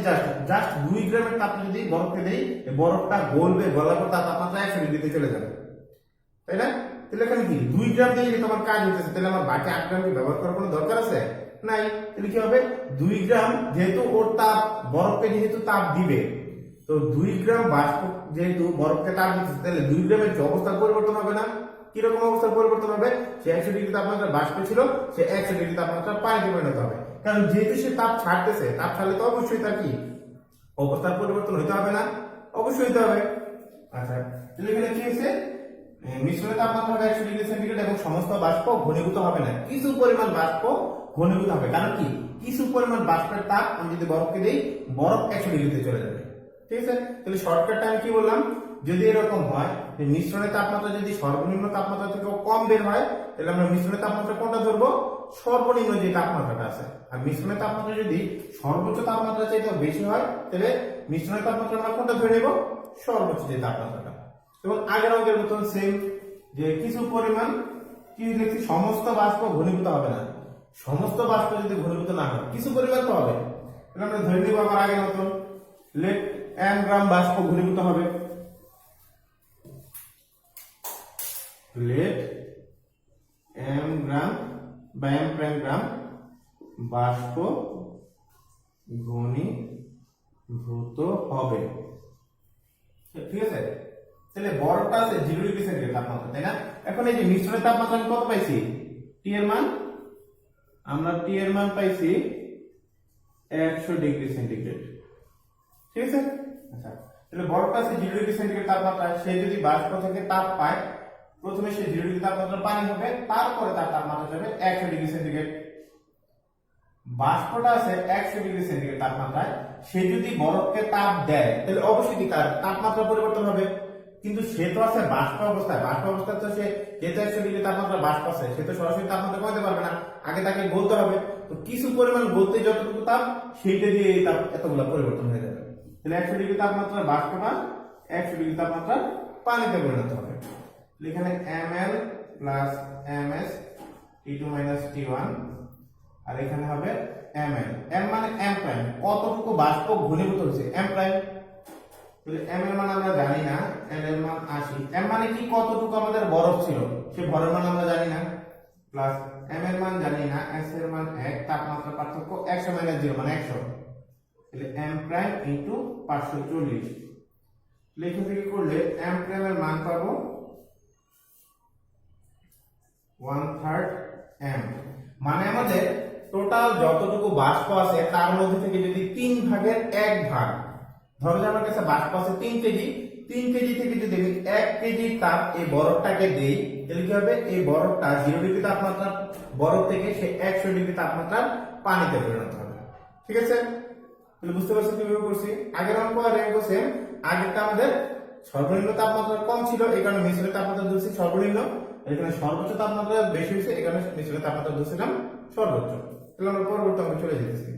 জাস্ট 2 গ্রামের তাপটা যদি বরফকে দেই, বরফটা গলবে, গলার পর তার তাপমাত্রা 100 ডিগ্রিতে চলে যাবে, তাই না? তাহলে এখানে কি 2 গ্রাম দিয়ে যদি তোমার কাজ হইতেছে, তাহলে আমার বাকি 8 গ্রাম ব্যবহার করার কোনো দরকার আছে নাই। তাহলে কি হবে, 2 গ্রাম যেহেতু ওর তাপ বরফকে যেহেতু তাপ দিবে, তো 2 গ্রাম বাষ্প যেহেতু বরফকে তাপ দিচ্ছে, তাহলে 2 গ্রামের যে অবস্থার পরিবর্তন হবে না? কিরকম অবস্থার পরিবর্তন হবে? সে 100 ডিগ্রি তাপমাত্রা বাষ্প ছিল, সে 100 ডিগ্রি তাপমাত্রা পানিতে পরিণত হবে। কারণ যেহেতু সে তাপ ছাড়তেছে, তাপ ছাড়লে তো অবশ্যই তার কি অবস্থার পরিবর্তন হইতে হবে না? অবশ্যই হইতে হবে। আচ্ছা, তাহলে এখানে কি হয়েছে, মিশ্রণের তাপমাত্রা হবে 100 ডিগ্রি সেন্টিগ্রেড এবং সমস্ত বাষ্প ঘনীভূত হবে না, কিছু পরিমাণ বাষ্প ঘনীভূত হবে। কারণ কি, কিছু পরিমাণ বাষ্পের তাপ আমি যদি বরফকে দেই, বরফ 100 ডিগ্রিতে চলে যাবে। ঠিক আছে, তাহলে শর্টকাটটা আমি কি বললাম, যদি এরকম হয় যে মিশ্রণের তাপমাত্রা যদি সর্বনিম্ন তাপমাত্রা থেকে কম বের হয়, তাহলে আমরা মিশ্রণের তাপমাত্রা কোনটা ধরবো? সর্বনিম্ন যে তাপমাত্রাটা আছে। আর মিশ্রণের তাপমাত্রা যদি সর্বোচ্চ তাপমাত্রা চাইতে বেশি হয়, তাহলে মিশ্রণের তাপমাত্রা আমরা কোনটা ধরে নেব? সর্বোচ্চ যে তাপমাত্রাটা। এবং আগের অঙ্কের মতন সেম, যে কিছু পরিমাণ কি লিখছি, সমস্ত বাষ্প ঘনীভূত হবে না। সমস্ত বাষ্প যদি ঘনীভূত না হয়, কিছু পরিমাণ তো হবে, তাহলে আমরা ধরে নিব আবার আগের মতন, লেট m গ্রাম বাষ্প ঘনীভূত হবে, লেট m গ্রাম বা m প্রাইম গ্রাম বাষ্প ঘনীভূত হবে। ঠিক আছে, তাহলে বরফটা আছে 0 ডিগ্রি সেন্টিগ্রেড তাপমাত্রা, তাই না? এখন এই যে মিশ্রণের তাপমাত্রা আমি কত পাইছি, টি এর মান, আমরা টি এর মান পাইছি 100 ডিগ্রি সেন্টিগ্রেড। ঠিক আছে, আচ্ছা, তাহলে বরফটা আছে 0 ডিগ্রি সেন্টিগ্রেড তাপমাত্রা, সে যদি বাষ্প থেকে তাপ পায়, প্রথমে সে 0 ডিগ্রি তাপমাত্রা পানি হবে, তারপরে তার তাপমাত্রা যাবে 100 ডিগ্রি সেন্টিগ্রেড। বাষ্পটা আছে 100 ডিগ্রি সেন্টিগ্রেড তাপমাত্রায়, সে যদি বরফকে তাপ দেয়, তাহলে অবশ্যই কি তার তাপমাত্রা পরিবর্তন হবে। কিন্তু সে তো আছে বাষ্প অবস্থায়, বাষ্প অবস্থায় তো সে যেহেতু 100 ডিগ্রি তাপমাত্রা বাষ্প আছে, সে তো সরাসরি তাপমাত্রা কমাতে পারবে না, আগে তাকে গলতে হবে। তো কিছু পরিমাণ গলতে যতটুকু তাপ, সেইটা দিয়ে এই তাপ এতগুলো পরিবর্তন হয়ে যাবে। তাহলে 100 ডিগ্রি তাপমাত্রা বাষ্পটা 100 ডিগ্রি তাপমাত্রা পানিতে পরিণত হবে। এখানে ml plus ms t2 minus t1, আর এখানে হবে ml, m মানে m প্রাইম, কতটুকু বাষ্প ঘনীভূত হয়েছে m প্রাইম। তাহলে m এর মান আমরা জানি না, n এর মান 80, m মানে কি কতটুকু আমাদের বরফ ছিল, সে ভরের মান আমরা জানি না, প্লাস m এর মান জানি না, s এর মান 1, তাপমাত্রা পার্থক্য 100 মাইনাস 0 মানে 100, তাহলে m প্রাইম ইনটু 540। লিখে থেকে করলে m প্রাইম এর মান পাবো 1/3 m, মানে আমাদের টোটাল যতটুকু বাষ্প আছে তার মধ্যে থেকে যদি 3/1 ভাগ, ধরো যে আমার কাছে বাষ্প আছে 3 কেজি, 3 কেজি থেকে যদি আমি 1 কেজি তাপ এই বরফটাকে দেই, তাহলে কি হবে, এই বরফটা 0 ডিগ্রি তাপমাত্রা বরফ থেকে সে 100 ডিগ্রি তাপমাত্রা পানিতে পরিণত হবে। ঠিক আছে, তাহলে বুঝতে পারছো কিভাবে করছি। আগের অঙ্ক আর অঙ্ক সেম, আগেরটা আমাদের সর্বনিম্ন তাপমাত্রা কম ছিল, এই কারণে মিশ্রণের তাপমাত্রা ধরছি সর্বনিম্ন, এখানে সর্বোচ্চ তাপমাত্রা বেশি হয়েছে, এই কারণে মিশ্রণের তাপমাত্রা ধরছিলাম সর্বোচ্চ। তাহলে আমরা পরবর্তী অঙ্কে চলে যেতেছি।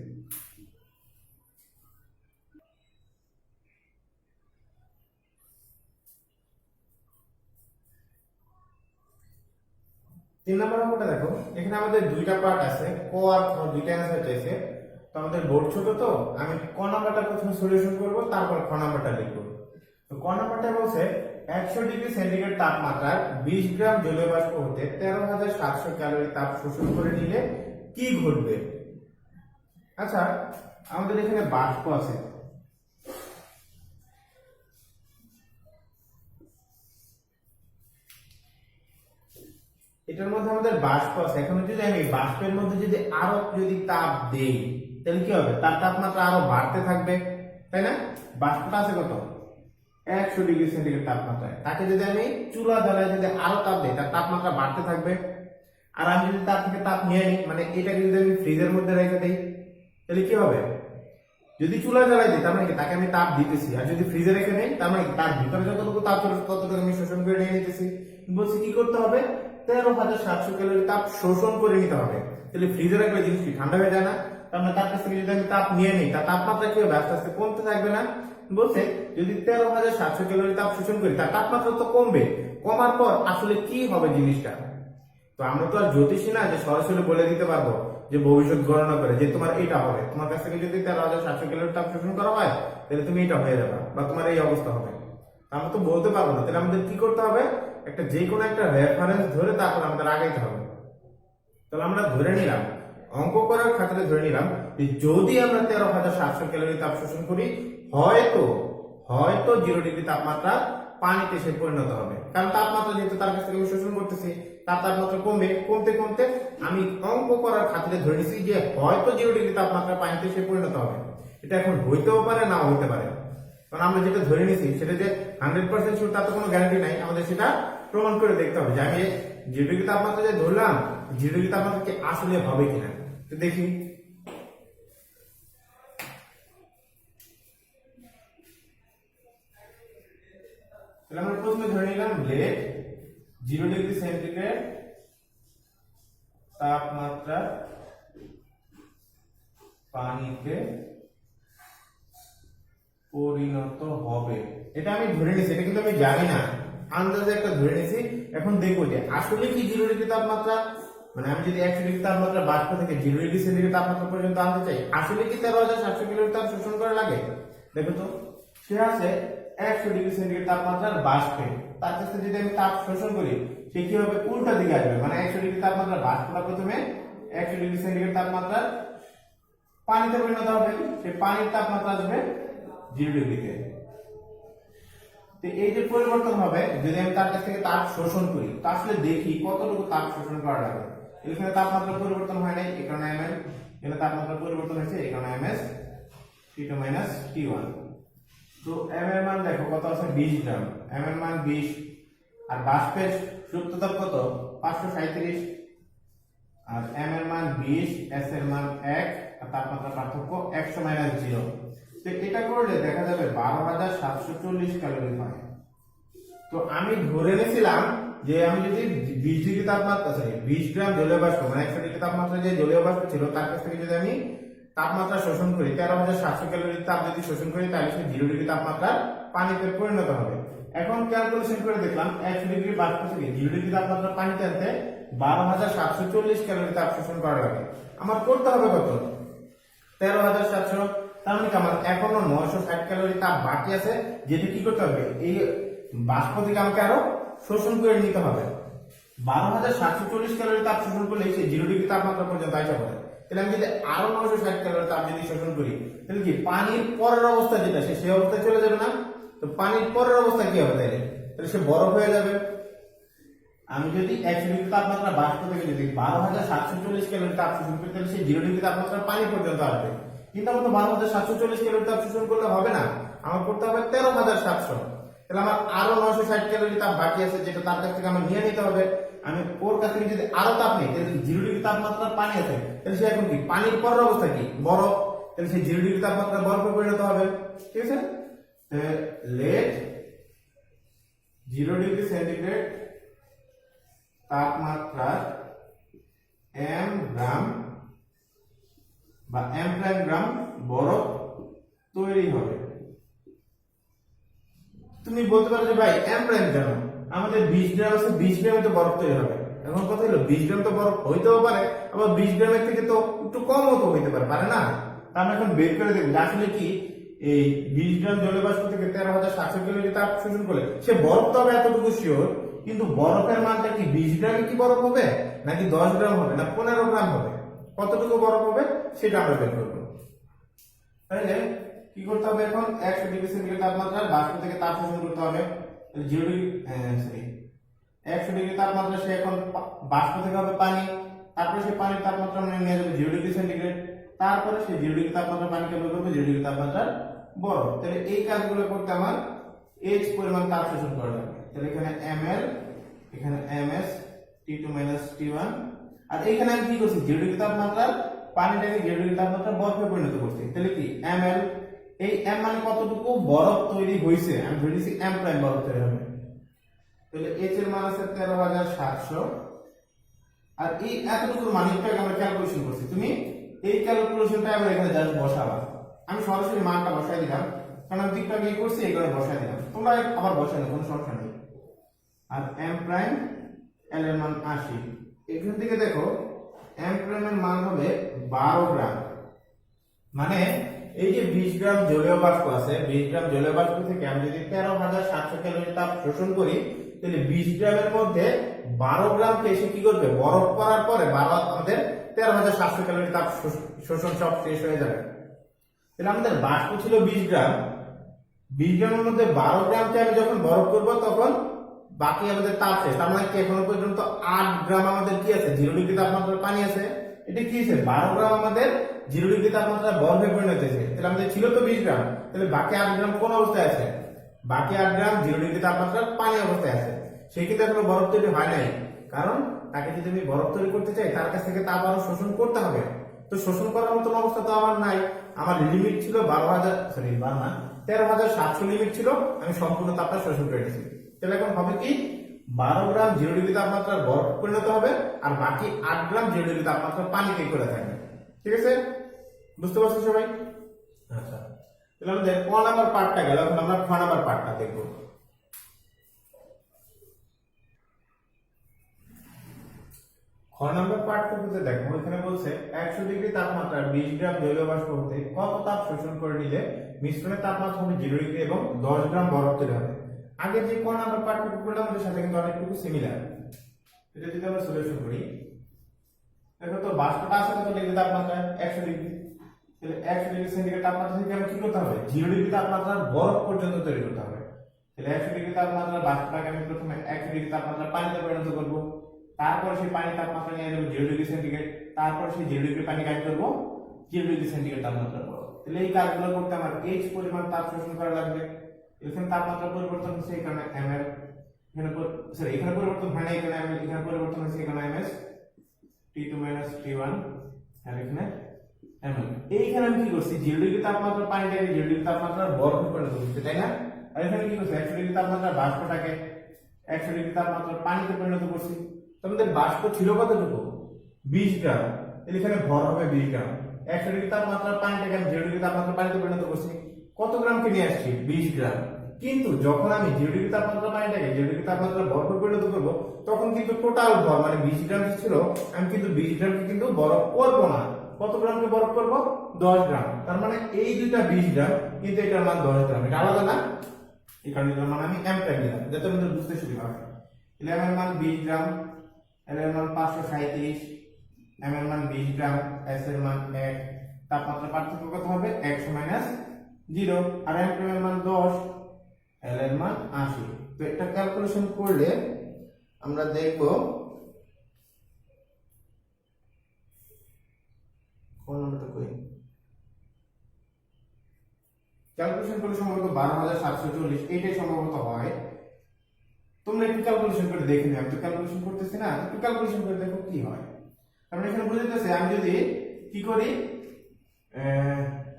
3 নম্বর অঙ্কটা দেখো, এখানে আমাদের দুইটা পার্ট আছে, ক আর খ দুইটা অ্যানসার চাইছে। তো আমাদের বোর্ড ছোট, তো আমি ক নাম্বারটা প্রথমে সলিউশন করব, তারপর খ নাম্বারটা লিখব। তো ক নাম্বারটা বলছে 100 ডিগ্রি সেন্টিগ্রেড তাপমাত্রায় 20 গ্রাম জলীয় বাষ্প হতে 13,700 ক্যালোরি তাপ শোষণ করে নিলে কি ঘটবে। আচ্ছা, আমাদের এখানে বাষ্প আছে, এটার মধ্যে আমাদের বাষ্প আছে। এখন যদি আমি বাষ্পের মধ্যে যদি আরো যদি তাপ দেই, তাহলে কি হবে, তার তাপমাত্রা আরো বাড়তে থাকবে, তাই না? বাষ্পটা আছে কত, 100 ডিগ্রি সেন্টিগ্রেড তাপমাত্রায়, তাকে যদি আমি চুলা জ্বালায় যদি আরো তাপ দেই, তার তাপমাত্রা বাড়তে থাকবে। আর আমি যদি তার থেকে তাপ নিয়ে নিই, মানে এটাকে যদি আমি ফ্রিজের মধ্যে রেখে দিই, তাহলে কি হবে, যদি চুলা জ্বালাই দিই তার মানে কি তাকে আমি তাপ দিতেছি, আর যদি ফ্রিজে রেখে নেই তার মানে কি তার ভিতরে যতটুকু তাপ ছিল ততটুকু আমি শোষণ করে নিয়ে নিতেছি। বলছি কি করতে হবে, 13,700 ক্যালোরি তাপ শোষণ করে নিতে হবে। তাহলে ফ্রিজে রাখলে জিনিস কি ঠান্ডা হয়ে যায় না? তার মানে তার কাছ থেকে যদি আমি তাপ নিয়ে নিই তার তাপমাত্রা কি হবে, আস্তে আস্তে কমতে থাকবে না? বলছে যদি 13,700 ক্যালোরি তাপ শোষণ করি তার তাপমাত্রা তো কমবে, কমার পর আসলে কি হবে জিনিসটা। তো আমরা তো আর জ্যোতিষী না যে সরাসরি বলে দিতে পারবো যে ভবিষ্যৎ গণনা করে যে তোমার এটা হবে। তোমার কাছ থেকে যদি 13,700 ক্যালোরি তাপ শোষণ করা হয় তাহলে তুমি এটা হয়ে যাবে বা তোমার এই অবস্থা হবে, আমরা তো বলতে পারবো না। তাহলে আমাদের কি করতে হবে, একটা যে কোনো একটা রেফারেন্স ধরে তারপর আমাদের আগাইতে হবে। তাহলে আমরা ধরে নিলাম, অঙ্ক করার খাতিরে ধরে নিলাম যে যদি আমরা 13,700 ক্যালোরি তাপ শোষণ করি হয়তো হয়তো 0 ডিগ্রি তাপমাত্রা পানিতে সে পরিণত হবে, কারণ তাপমাত্রা যেহেতু তার কাছ থেকে আমি শোষণ করতেছি তার তাপমাত্রা কমবে, কমতে কমতে আমি অঙ্ক করার খাতিরে ধরে নিছি যে হয়তো 0 ডিগ্রি তাপমাত্রা পানিতে সে পরিণত হবে। এটা এখন হইতেও পারে নাও হইতে পারে, কারণ আমরা যেটা ধরে নিছি সেটা যে 100% শিওর তার তো কোনো গ্যারান্টি নাই, আমাদের সেটা প্রমাণ করে দেখতে হবে যে আমি 0 ডিগ্রি তাপমাত্রা যে ধরলাম 0 ডিগ্রি তাপমাত্রা কি আসলে হবে কিনা। তো দেখি, তাহলে আমরা প্রথমে ধরে নিলাম লেট 0 ডিগ্রি সেন্টিগ্রেড তাপমাত্রা পানিতে পরিণত হবে, এটা আমি ধরে নিয়েছি, এটা কিন্তু আমি জানি না, আন্দাজে একটা ধরে নিয়েছি। এখন দেখবো যে আসলে কি 0 ডিগ্রি তাপমাত্রা, মানে আমি যদি 100 ডিগ্রি তাপমাত্রা বাষ্প থেকে 0 ডিগ্রি সেন্টিগ্রেড তাপমাত্রা পর্যন্ত আনতে চাই আসলে কি 13,700 ক্যালোরি তাপ শোষণ করা লাগে। দেখো তো সে আছে 100 ডিগ্রি সেন্টিগ্রেড তাপমাত্রার বাষ্পে, তার কাছ থেকে যদি আমি তাপ শোষণ করি সে কি হবে, উল্টা দিকে আসবে, মানে 100 ডিগ্রি তাপমাত্রা বাষ্পটা প্রথমে 100 ডিগ্রি সেন্টিগ্রেড তাপমাত্রা পানিতে পরিণত হবে, সেই পানির তাপমাত্রা আসবে 0 ডিগ্রিতে। তো এই যে পরিবর্তন হবে যদি আমি তার কাছ থেকে তাপ শোষণ করি তা আসলে দেখি কতটুকু তাপ শোষণ করা লাগে। এখানে তাপমাত্রা পরিবর্তন হয় নাই, এখানে ml, এখানে তাপমাত্রা পরিবর্তন হয়েছে, এখানে ms T2 - T1। তো m এর মান দেখো কত আছে 20 গ্রাম, m এর মান 20, আর বাষ্পের সুপ্ত তাপ কত 537, আর m এর মান 20, s এর মান 1, আর তাপমাত্রা পার্থক্য 100 - 0। তো এটা করলে দেখা যাবে 12,740 ক্যালোরি হয়। তো আমি ধরে নিয়েছিলাম যে আমি যদি 20 ডিগ্রি তাপমাত্রা 20 গ্রাম জলীয় বাষ্প মানে 100 ডিগ্রি তাপমাত্রা যে জলীয় বাষ্প ছিল তার কাছ থেকে যদি আমি তাপমাত্রা শোষণ করি 13,700 ক্যালোরি তাপ যদি শোষণ করি তাহলে সে 0 ডিগ্রি তাপমাত্রা পানিতে পরিণত হবে। এখন ক্যালকুলেশন করে দেখলাম 100 ডিগ্রি বাষ্প থেকে 0 ডিগ্রি তাপমাত্রা পানিতে আনতে 12,740 ক্যালোরি তাপ শোষণ করা লাগে। আমার করতে হবে কত 13,700, তার মানে আমার এখনো 960 ক্যালোরি তাপ বাকি আছে, যেটা কি করতে হবে এই বাষ্প থেকে আমাকে আরো শোষণ করে নিতে হবে। 12,740 ক্যালোরি তাপ শোষণ করলে সে 0 ডিগ্রি তাপমাত্রা পর্যন্ত আসা পড়ে। তাহলে আমি যদি আরো 960 ক্যালোরি তাপ যদি শোষণ করি তাহলে কি পানির পরের অবস্থা যেটা সেই অবস্থায় চলে যাবে না? তো পানির পরের অবস্থা কি হবে তাহলে সে বরফ হয়ে যাবে। আমি যদি 100 ডিগ্রি তাপমাত্রা বাষ্প থেকে যদি 12,740 ক্যালোরি তাপ শোষণ করি তাহলে সে 0 ডিগ্রি তাপমাত্রা পানি পর্যন্ত আসবে। কিন্তু আমার তো 12,740 ক্যালোরি তাপ শোষণ করলে হবে না, আমার করতে হবে 13,700। তাহলে আমার আরো 960 ক্যালোরি তাপ বাকি আছে, যেটা তার কাছ থেকে আমার নিয়ে নিতে হবে। আমি ওর কাছ থেকে যদি আরো তাপ নিই তাহলে 0 ডিগ্রি তাপমাত্রার পানি আছে, তাহলে সে এখন কি পানির পরের অবস্থা কি বরফ, তাহলে সে 0 ডিগ্রি তাপমাত্রা বরফে পরিণত হবে। ঠিক আছে, লেট 0 ডিগ্রি সেন্টিগ্রেড তাপমাত্রা m গ্রাম বা m প্রাইম গ্রাম বরফ তৈরি হবে। তুমি বলতে পারো যে ভাই m প্রাইম কেন, আমাদের 20 গ্রাম আছে, 20 গ্রামে তো বরফ তৈরি হবে। এখন কথা হলো 20 গ্রাম তো বরফ হইতেও পারে, আবার 20 গ্রামের থেকে তো একটু কমও তো হইতে পারে না? আমরা এখন বের করে দেখব আসলে কি এই 20 গ্রাম জলীয় বাষ্প থেকে 13,700 ক্যালোরি তাপ শোষণ করলে সে বরফ তো হবে এতটুকু শিওর, কিন্তু বরফের মানটা কি 20 গ্রামে কি বরফ হবে নাকি 10 গ্রাম হবে না 15 গ্রাম হবে, কতটুকু বরফ হবে সেটা আমরা বের করব। তাহলে কি করতে হবে, এখন 100 ডিগ্রি সেন্টিগ্রেড তাপমাত্রা বাষ্প থেকে তাপ শোষণ করতে হবে 0 ডিগ্রি 100 ডিগ্রি তাপমাত্রা সে এখন বাষ্প থেকে হবে পানি, তারপরে সে পানির তাপমাত্রা আমরা নিয়ে যাবে 0 ডিগ্রি সেন্টিগ্রেড, তারপরে সে 0 ডিগ্রি তাপমাত্রা পানিকে বের করবে 0 ডিগ্রি তাপমাত্রার বরফ। তাহলে এই কাজগুলো করতে আমার h পরিমাণ তাপ শোষণ করা লাগবে। তাহলে এখানে ml, এখানে ms T2 - T1, আর এখানে আমি কি করছি 0 ডিগ্রি তাপমাত্রার পানিটাকে 0 ডিগ্রি তাপমাত্রা বরফে পরিণত করছি, তাহলে কি ml, এই m মানে কতটুকু বরফ তৈরি হয়েছে, আমি ধরে নিছি m প্রাইম বরফ তৈরি হবে, তাহলে h এর মান আছে 13,700, আর এই এতটুকুর মানটা আমরা ক্যালকুলেশন করছি, তুমি এই ক্যালকুলেশনটা আবার এখানে জাস্ট বসাবা, আমি সরাসরি মানটা বসাই দিলাম কারণ আমি দিকটা কি করছি এই কারণে বসাই দিলাম, তোমরা আবার বসাই দাও কোনো সমস্যা নেই। আর m প্রাইম l এর মান 80, এখান থেকে দেখো m প্রাইম এর মান হবে 12 গ্রাম, মানে এই যে 20 গ্রাম জলীয় বাষ্প আছে, 20 গ্রাম জলীয় বাষ্প থেকে আমি যদি 13,700 ক্যালোরি তাপ শোষণ করি, তাহলে 20 গ্রামের মধ্যে 12 গ্রামকে এসে কি করবে, বরফ করার পরে 12 আমাদের 13,700 ক্যালোরি তাপ শোষণ সব শেষ হয়ে যাবে। তাহলে আমাদের বাষ্প ছিল 20 গ্রাম, 20 গ্রামের মধ্যে 12 গ্রামকে আমি যখন বরফ করব তখন বাকি আমাদের তাপ শেষ, তার মানে কি এখনো পর্যন্ত 8 গ্রাম আমাদের কি আছে, 0 ডিগ্রি তাপমাত্রার পানি আছে, এটা কি আছে 12 গ্রাম আমাদের 0 ডিগ্রি তাপমাত্রা বরফে পরিণত হয়েছে, তাহলে আমাদের ছিল তো 20 গ্রাম, তাহলে বাকি 8 গ্রাম কোন অবস্থায় আছে, বাকি 8 গ্রাম 0 ডিগ্রি তাপমাত্রার পানি অবস্থায় আছে, সে কিন্তু এখনো বরফ তৈরি হয় নাই, কারণ তাকে যদি আমি বরফ তৈরি করতে চাই তার কাছ থেকে তাপ আরো শোষণ করতে হবে, তো শোষণ করার মতন অবস্থা তো আমার নাই, আমার লিমিট ছিল 13,700 লিমিট ছিল, আমি সম্পূর্ণ তাপটা শোষণ করে নিয়েছি, তাহলে এখন হবে কি 12 গ্রাম 0 ডিগ্রি তাপমাত্রার বরফ পরিণত হবে, আর বাকি 8 গ্রাম 0 ডিগ্রি তাপমাত্রার পানিতে করে থাকবে, ঠিক আছে, বুঝতে পারছো সবাই? আচ্ছা, তাহলে আমাদের ক নাম্বার পার্টটা গেল, এখন আমরা খ নাম্বার পার্টটা দেখব। খ নাম্বার পার্টটুকুতে দেখো, এখানে বলছে 100 ডিগ্রি তাপমাত্রায় 20 গ্রাম জলীয় বাষ্প হতে কত তাপ শোষণ করে নিলে মিশ্রণের তাপমাত্রা হবে 0 ডিগ্রি এবং 10 গ্রাম বরফ তৈরি হবে। আগে যে ক নাম্বার পার্টটুকু করলাম ওটার সাথে কিন্তু অনেকটুকু সিমিলার, এটা যদি আমরা সলিউশন করি, দেখো তো বাষ্পটা আছে কত ডিগ্রি তাপমাত্রায়, 100 ডিগ্রি, তাহলে 100 ডিগ্রি সেন্টিগ্রেড তাপমাত্রা থেকে আমি কি করতে হবে, 0 ডিগ্রি তাপমাত্রার বরফ পর্যন্ত তৈরি করতে হবে, তাহলে 100 ডিগ্রি তাপমাত্রার বাষ্পটাকে আমি প্রথমে 100 ডিগ্রি তাপমাত্রার পানিতে পরিণত করব, তারপর সেই পানি তাপমাত্রা নিয়ে যাবো 0 ডিগ্রি সেন্টিগ্রেড, তারপর সেই 0 ডিগ্রি পানি কাজ করব 0 ডিগ্রি সেন্টিগ্রেড তাপমাত্রার পর, তাহলে এই কাজগুলো করতে আমার h পরিমাণ তাপ শোষণ করা লাগবে, এখানে তাপমাত্রা পরিবর্তন হচ্ছে এখানে ml, এখানে সরি এখানে পরিবর্তন হয় না, এখানে ml, এখানে পরিবর্তন হচ্ছে এখানে ms, T2 - T1, আর এখানে ml, এইখানে আমি কি করছি 0 ডিগ্রি তাপমাত্রার পানিটাকে 0 ডিগ্রি তাপমাত্রার বরফে পরিণত করছি, তাই না, আর এখানে কি করছি 100 ডিগ্রি তাপমাত্রার বাষ্পটাকে 100 ডিগ্রি তাপমাত্রার পানিতে পরিণত করছি, তোমাদের বাষ্প ছিল কতটুকু 20 গ্রাম, এখানে ভর হবে 20 গ্রাম, 100 ডিগ্রি তাপমাত্রার পানিটাকে আমি 0 ডিগ্রি তাপমাত্রার পানিতে পরিণত করছি, কত গ্রামকে নিয়ে আসছি 20 গ্রাম, কিন্তু যখন আমি 0 ডিগ্রি তাপমাত্রার পানিটাকে 0 ডিগ্রি তাপমাত্রার বরফে পরিণত করব তখন কিন্তু টোটাল ভর মানে 20 গ্রাম ছিল, আমি কিন্তু 20 গ্রামকে কিন্তু বরফ করব না, কত গ্রামকে বরফ করব 10 গ্রাম, তার মানে এই দুইটা 20 গ্রাম কিন্তু এটার মান 10 গ্রাম, এটা আলাদা না, এই কারণে এটার মান আমি m প্রাইম দিলাম যাতে আমাদের বুঝতে সুবিধা হয়, তাহলে m এর মান 20 গ্রাম, l এর মান 537, m এর মান 20 গ্রাম, s এর মান 1, তাপমাত্রা পার্থক্য কত হবে 100 - 0, আর m প্রাইম এর মান 10, l এর মান 80, তো এটা ক্যালকুলেশন করলে আমরা দেখব কোন নাম্বারটা কই, ক্যালকুলেশন করলে সম্ভবত 12,740, এটাই সম্ভবত হয়, তোমরা একটু ক্যালকুলেশন করে দেখে নিও, আমি তো ক্যালকুলেশন করতেছি না, একটু ক্যালকুলেশন করে দেখো কি হয়, তার মানে এখানে বুঝাইতেছে আমি যদি কি করি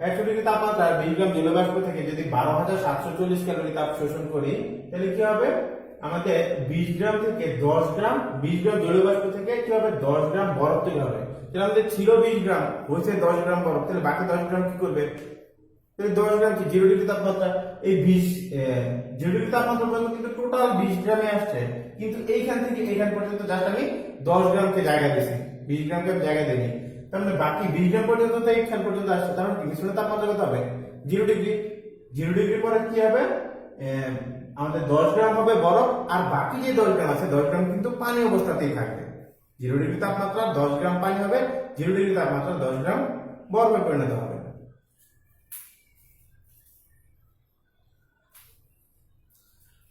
100 ডিগ্রি তাপমাত্রা 20 গ্রাম জলীয় বাষ্প থেকে যদি 12,740 ক্যালোরি তাপ শোষণ করি, তাহলে কি হবে আমাদের 20 গ্রাম থেকে 10 গ্রাম, 20 গ্রাম জলীয় বাষ্প থেকে কি হবে 10 গ্রাম বরফ তৈরি হবে, তাহলে আমাদের ছিল 20 গ্রাম, হয়েছে 10 গ্রাম বরফ, তাহলে বাকি 10 গ্রাম কি করবে, তাহলে 10 গ্রাম কি 0 ডিগ্রি তাপমাত্রা, এই 0 ডিগ্রি তাপমাত্রা পর্যন্ত কিন্তু টোটাল 20 গ্রামে আসছে, কিন্তু এইখান থেকে এইখান পর্যন্ত জাস্ট আমি 10 গ্রামকে জায়গা দিয়েছি, 20 গ্রামকে জায়গা দেইনি, তার মানে বাকি 20 গ্রাম পর্যন্ত তো এইখান পর্যন্ত আসছে, তার মানে মিশ্রণের তাপমাত্রা কত হবে 0 ডিগ্রি, 0 ডিগ্রি পরে কি হবে আমাদের 10 গ্রাম হবে বরফ, আর বাকি যে 10 গ্রাম আছে 10 গ্রাম কিন্তু পানি অবস্থাতেই থাকবে, 0 ডিগ্রি তাপমাত্রা 10 গ্রাম পানি হবে, 0 ডিগ্রি তাপমাত্রা 10 গ্রাম বরফে পরিণত হবে।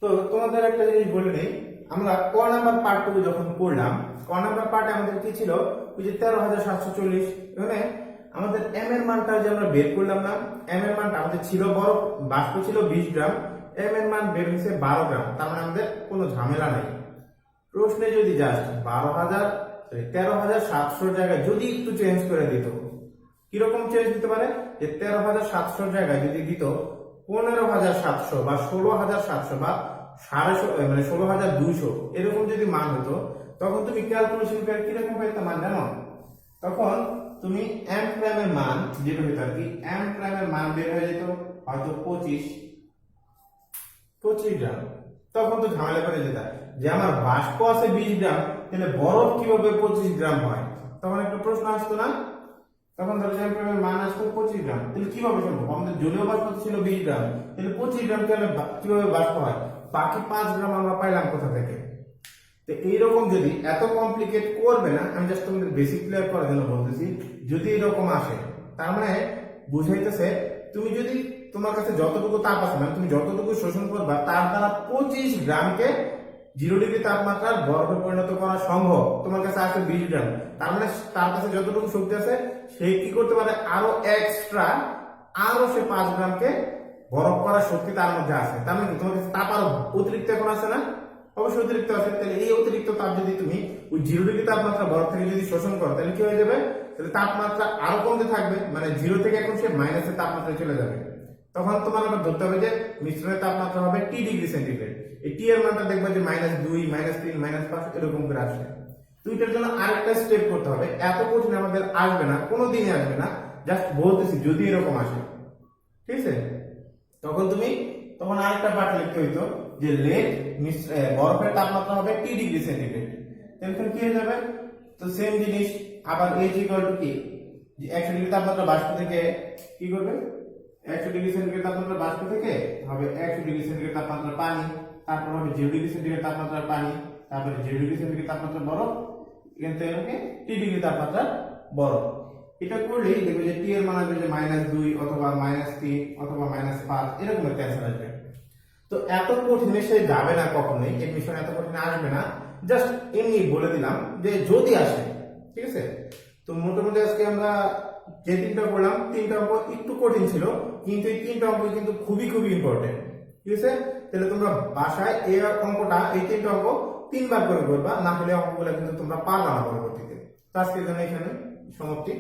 তো তোমাদের একটা জিনিস বলে নেই, আমরা ক নাম্বার পার্টটুকু যখন করলাম, ক নাম্বার পার্টে আমাদের কি ছিল ওই যে 13,740, এখানে আমাদের m এর মানটা যে আমরা বের করলাম না, m এর মানটা আমাদের ছিল বরফ বাষ্প ছিল 20 গ্রাম, m এর মান বের হয়েছে 12 গ্রাম, তার মানে আমাদের কোনো ঝামেলা নাই, প্রশ্নে যদি জাস্ট 13,700 জায়গায় যদি একটু চেঞ্জ করে দিত কিরকম চেঞ্জ দিতে পারে, যে 13,700 জায়গায় যদি দিত 15,700 বা 16,700 বা 16,200 এরকম যদি মান হতো, তখন তুমি ক্যালকুলেশন করে কিরকম পাইতে মান জানো? তখন তুমি এম প্রাইমের মান যেটা হইতো আর কি, এম প্রাইমের মান বের হয়ে যেত হয়তো 25 গ্রাম। তখন তো ঝামেলা করে যেত যে আমার বাষ্প আছে 20 গ্রাম, তাহলে বরফ কিভাবে 25 গ্রাম হয়? তখন একটা প্রশ্ন আসতো না? তখন ধরো এম প্রাইমের মান আসতো 25 গ্রাম, তাহলে কিভাবে সম্ভব? আমাদের জলীয় বাষ্প ছিল 20 গ্রাম, তাহলে 25 গ্রাম কিভাবে বাষ্প হয়? বাকি 5 গ্রাম আমরা পাইলাম কোথা থেকে? তো এইরকম যদি এত কমপ্লিকেট করবে না, আমি জাস্ট তোমাদের বেসিক ক্লিয়ার করার জন্য বলতেছি, যদি এরকম আসে তার মানে বুঝাইতেছে তুমি যদি তোমার কাছে যতটুকু তাপ আছে, মানে তুমি যতটুকু শোষণ করবা তার দ্বারা 25 গ্রামকে 0 ডিগ্রি তাপমাত্রার বরফে পরিণত করা সম্ভব। তোমার কাছে আছে 20 গ্রাম, তার মানে তার কাছে যতটুকু শক্তি আছে সে কি করতে পারে, আরো এক্সট্রা আরো সে 5 গ্রামকে বরফ করার শক্তি তার মধ্যে আছে। তার মানে তোমার কাছে তাপ আরো অতিরিক্ত এখন আছে না? অবশ্যই অতিরিক্ত আছে। তাহলে এই অতিরিক্ত তাপ যদি তুমি ওই 0 ডিগ্রি তাপমাত্রা বরফ থেকে যদি শোষণ করো, তাহলে কি হয়ে যাবে? তাহলে তাপমাত্রা আরো কমতে থাকবে, মানে 0 থেকে এখন সে মাইনাসের তাপমাত্রায় চলে যাবে। তখন তোমার আবার ধরতে হবে যে মিশ্রণের তাপমাত্রা হবে টি ডিগ্রি সেন্টিগ্রেড। এই টি এর মানটা দেখবে যে -2, -3, -5 এরকম করে আসে। দুইটার জন্য আরেকটা স্টেপ করতে হবে, এত কঠিন আমাদের আসবে না, কোনোদিনই আসবে না, জাস্ট বলতেছি যদি এরকম আসে, ঠিক আছে? তখন আরেকটা পার্ট লিখতে হইতো যে লেট বরফের তাপমাত্রা হবে টি ডিগ্রি সেন্টিগ্রেড। তাহলে কি হয়ে যাবে? তো সেম জিনিস আবার এইচ ইকুয়াল টু কি, যে 100 ডিগ্রি তাপমাত্রা বাষ্প থেকে কি করবে, 100 ডিগ্রি সেন্টিগ্রেড তাপমাত্রা বাষ্প থেকে হবে 100 ডিগ্রি সেন্টিগ্রেড তাপমাত্রা পানি, তারপর হবে 0 ডিগ্রি সেন্টিগ্রেড তাপমাত্রা পানি, তারপরে 0 ডিগ্রি সেন্টিগ্রেড তাপমাত্রা বরফ, এখান থেকে টি ডিগ্রি তাপমাত্রা বরফ। এটা করলেই দেখবে যে টি এর মান আসবে যে -2 অথবা -3 অথবা -5 এরকম একটা অ্যান্সার আসবে। তো এত কঠিনে সে যাবে না কখনোই, এডমিশন এত কঠিনে আসবে না, জাস্ট এমনি বলে দিলাম যে যদি আসে, ঠিক আছে? তো মোটামুটি আজকে আমরা যে 3টা করলাম, 3টা অঙ্ক একটু কঠিন ছিল, কিন্তু এই 3টা অঙ্ক কিন্তু খুবই খুবই ইম্পর্টেন্ট, ঠিক আছে? তাহলে তোমরা বাসায় এই অঙ্কটা, এই 3টা অঙ্ক 3 বার করে করবা, না হলে অঙ্কগুলো কিন্তু তোমরা পারবা না পরবর্তীতে। তো আজকের জন্য এখানে সমাপ্তি।